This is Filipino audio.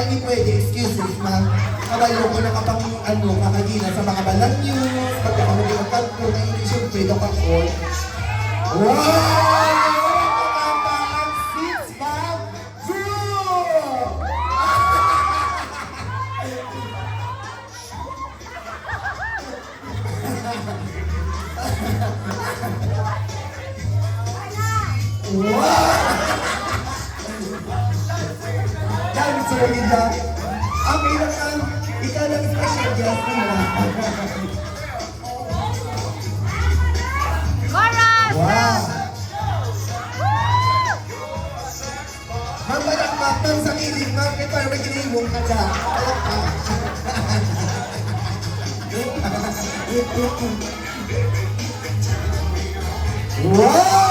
hindi pwede, excuses na. Kabalo ko na kapang ano, kakagina sa mga balang news, pagkakaroon ng kanto, na hindi syempre daw ako. Wow! Ang 6-5-2! Wow! Dahil sa Rida, ang kailangan, ikaw lang special guest nila. Wow! Mamalakpak ng sa kilig, ma'am, kaya parang may kinimong ka na. Wow!